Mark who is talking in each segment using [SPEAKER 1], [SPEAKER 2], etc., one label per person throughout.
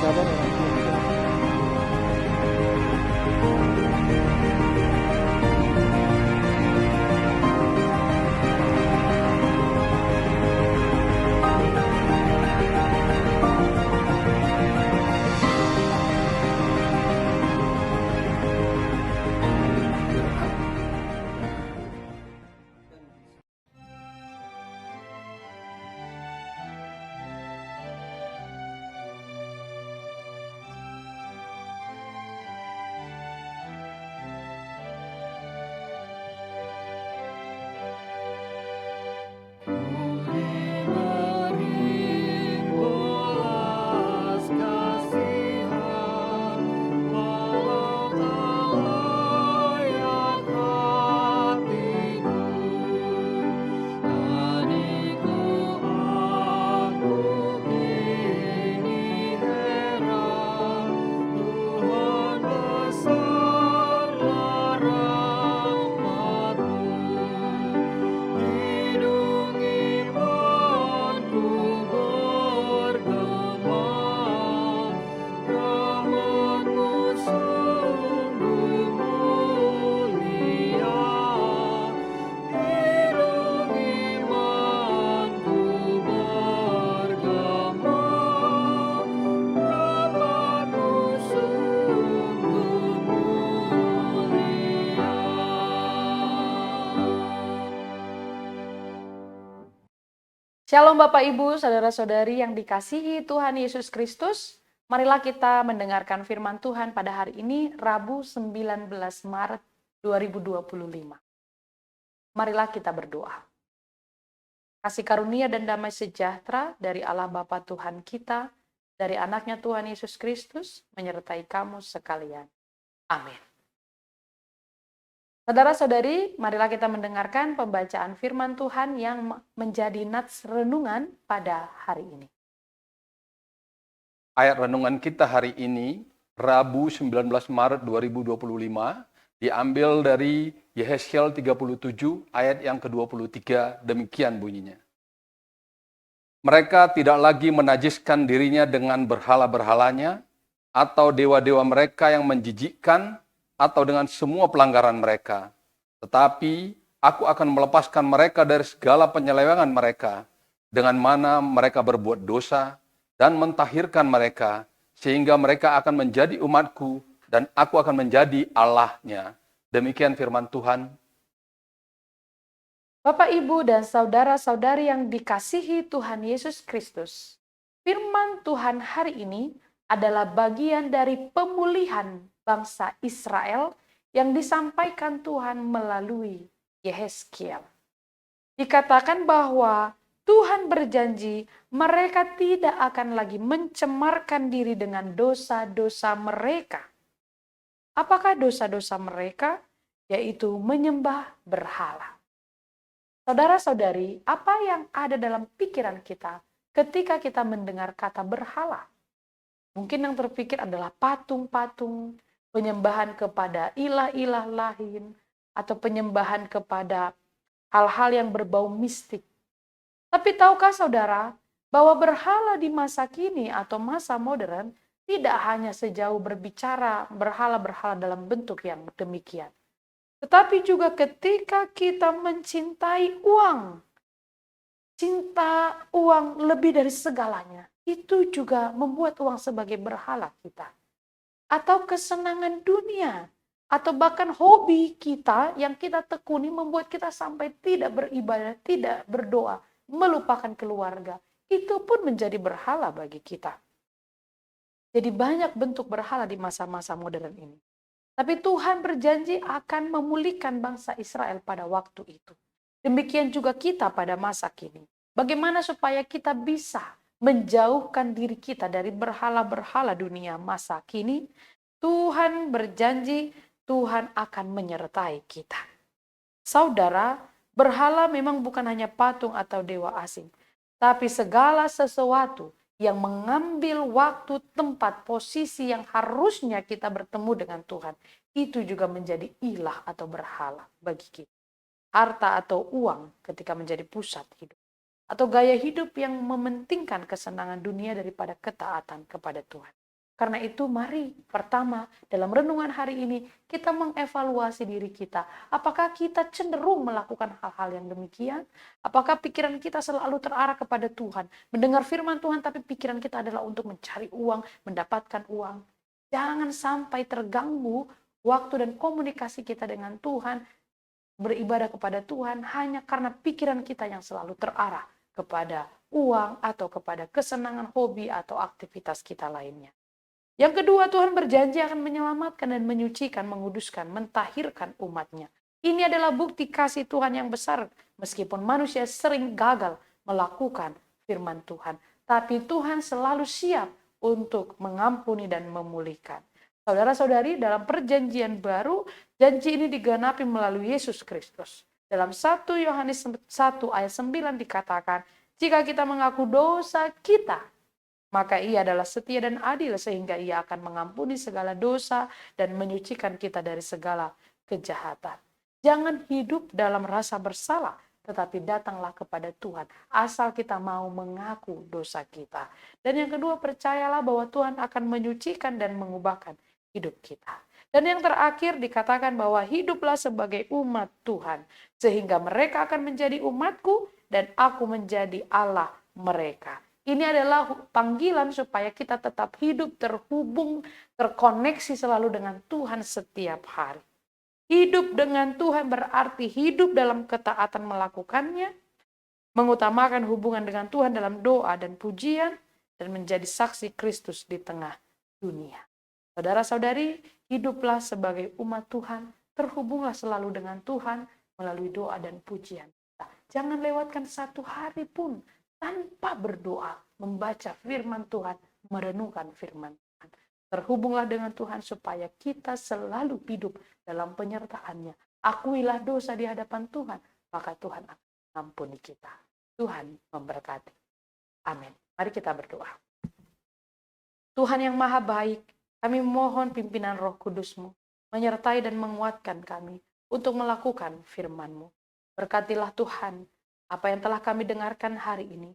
[SPEAKER 1] sahabat orang tua kita.
[SPEAKER 2] Shalom Bapak Ibu, Saudara-saudari yang dikasihi Tuhan Yesus Kristus. Marilah kita mendengarkan firman Tuhan pada hari ini, Rabu 19 Maret 2025. Marilah kita berdoa. Kasih karunia dan damai sejahtera dari Allah Bapa Tuhan kita, dari anaknya Tuhan Yesus Kristus, menyertai kamu sekalian. Amin. Saudara-saudari, marilah kita mendengarkan pembacaan firman Tuhan yang menjadi nats renungan pada hari ini.
[SPEAKER 3] Ayat renungan kita hari ini, Rabu 19 Maret 2025, diambil dari Yehezkiel 37 ayat yang ke-23, demikian bunyinya. Mereka tidak lagi menajiskan dirinya dengan berhala-berhalanya, atau dewa-dewa mereka yang menjijikkan, atau dengan semua pelanggaran mereka. Tetapi aku akan melepaskan mereka dari segala penyelewengan mereka, dengan mana mereka berbuat dosa, dan mentahirkan mereka, sehingga mereka akan menjadi umatku, dan aku akan menjadi Allahnya. Demikian firman Tuhan.
[SPEAKER 2] Bapak, Ibu, dan saudara-saudari yang dikasihi Tuhan Yesus Kristus, firman Tuhan hari ini adalah bagian dari pemulihan bangsa Israel yang disampaikan Tuhan melalui Yehezkiel. Dikatakan bahwa Tuhan berjanji mereka tidak akan lagi mencemarkan diri dengan dosa-dosa mereka. Apakah dosa-dosa mereka? Yaitu menyembah berhala. Saudara-saudari, apa yang ada dalam pikiran kita ketika kita mendengar kata berhala? Mungkin yang terpikir adalah patung-patung, penyembahan kepada ilah-ilah lain, atau penyembahan kepada hal-hal yang berbau mistik. Tapi tahukah saudara, bahwa berhala di masa kini atau masa modern tidak hanya sejauh berbicara berhala-berhala dalam bentuk yang demikian. Tetapi juga ketika kita mencintai uang, cinta uang lebih dari segalanya, itu juga membuat uang sebagai berhala kita. Atau kesenangan dunia, atau bahkan hobi kita yang kita tekuni membuat kita sampai tidak beribadah, tidak berdoa, melupakan keluarga. Itu pun menjadi berhala bagi kita. Jadi banyak bentuk berhala di masa-masa modern ini. Tapi Tuhan berjanji akan memulihkan bangsa Israel pada waktu itu. Demikian juga kita pada masa kini. Bagaimana supaya kita bisa menjauhkan diri kita dari berhala-berhala dunia masa kini? Tuhan berjanji Tuhan akan menyertai kita. Saudara, berhala memang bukan hanya patung atau dewa asing, tapi segala sesuatu yang mengambil waktu, tempat, posisi yang harusnya kita bertemu dengan Tuhan, itu juga menjadi ilah atau berhala bagi kita. Harta atau uang ketika menjadi pusat hidup. Atau gaya hidup yang mementingkan kesenangan dunia daripada ketaatan kepada Tuhan. Karena itu mari pertama dalam renungan hari ini kita mengevaluasi diri kita. Apakah kita cenderung melakukan hal-hal yang demikian? Apakah pikiran kita selalu terarah kepada Tuhan? Mendengar firman Tuhan tapi pikiran kita adalah untuk mencari uang, mendapatkan uang. Jangan sampai terganggu waktu dan komunikasi kita dengan Tuhan, beribadah kepada Tuhan hanya karena pikiran kita yang selalu terarah kepada uang atau kepada kesenangan, hobi atau aktivitas kita lainnya. Yang kedua, Tuhan berjanji akan menyelamatkan dan menyucikan, menguduskan, mentahirkan umatnya. Ini adalah bukti kasih Tuhan yang besar, meskipun manusia sering gagal melakukan firman Tuhan. Tapi Tuhan selalu siap untuk mengampuni dan memulihkan. Saudara-saudari, dalam perjanjian baru, janji ini digenapi melalui Yesus Kristus. Dalam 1 Yohanes 1 ayat 9 dikatakan, jika kita mengaku dosa kita, maka ia adalah setia dan adil sehingga ia akan mengampuni segala dosa dan menyucikan kita dari segala kejahatan. Jangan hidup dalam rasa bersalah, tetapi datanglah kepada Tuhan asal kita mau mengaku dosa kita. Dan yang kedua, percayalah bahwa Tuhan akan menyucikan dan mengubahkan hidup kita. Dan yang terakhir dikatakan bahwa hiduplah sebagai umat Tuhan, sehingga mereka akan menjadi umatku dan aku menjadi Allah mereka. Ini adalah panggilan supaya kita tetap hidup terhubung, terkoneksi selalu dengan Tuhan setiap hari. Hidup dengan Tuhan berarti hidup dalam ketaatan melakukannya, mengutamakan hubungan dengan Tuhan dalam doa dan pujian, dan menjadi saksi Kristus di tengah dunia. Saudara-saudari, hiduplah sebagai umat Tuhan, terhubunglah selalu dengan Tuhan melalui doa dan pujian. Jangan lewatkan satu hari pun tanpa berdoa, membaca firman Tuhan, merenungkan firman Tuhan. Terhubunglah dengan Tuhan supaya kita selalu hidup dalam penyertaan-Nya. Akuilah dosa di hadapan Tuhan, maka Tuhan akan mengampuni kita. Tuhan memberkati. Amin. Mari kita berdoa. Tuhan yang maha baik, kami mohon pimpinan Roh Kudus-Mu menyertai dan menguatkan kami untuk melakukan firman-Mu. Berkatilah Tuhan apa yang telah kami dengarkan hari ini,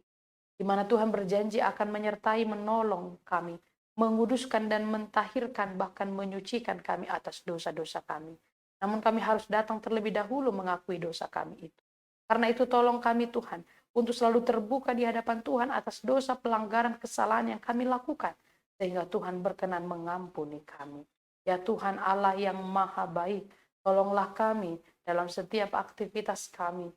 [SPEAKER 2] di mana Tuhan berjanji akan menyertai, menolong kami, menguduskan dan mentahirkan, bahkan menyucikan kami atas dosa-dosa kami. Namun kami harus datang terlebih dahulu mengakui dosa kami itu. Karena itu tolong kami Tuhan, untuk selalu terbuka di hadapan Tuhan atas dosa, pelanggaran, kesalahan yang kami lakukan, sehingga Tuhan berkenan mengampuni kami. Ya Tuhan Allah yang maha baik, tolonglah kami dalam setiap aktivitas kami,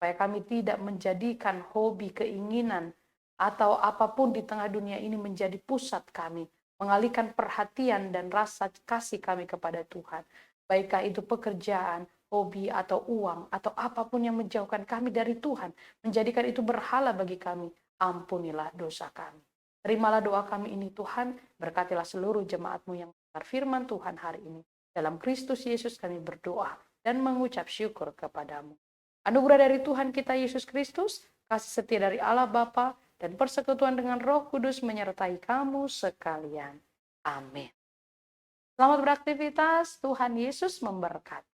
[SPEAKER 2] supaya kami tidak menjadikan hobi, keinginan, atau apapun di tengah dunia ini menjadi pusat kami, mengalihkan perhatian dan rasa kasih kami kepada Tuhan. Baikkah itu pekerjaan, hobi, atau uang, atau apapun yang menjauhkan kami dari Tuhan, menjadikan itu berhala bagi kami, ampunilah dosa kami. Terimalah doa kami ini Tuhan, berkatilah seluruh jemaat-Mu yang mendengar firman Tuhan hari ini. Dalam Kristus Yesus kami berdoa dan mengucap syukur kepadamu. Anugerah dari Tuhan kita Yesus Kristus, kasih setia dari Allah Bapa, dan persekutuan dengan Roh Kudus menyertai kamu sekalian. Amin. Selamat beraktivitas, Tuhan Yesus memberkati.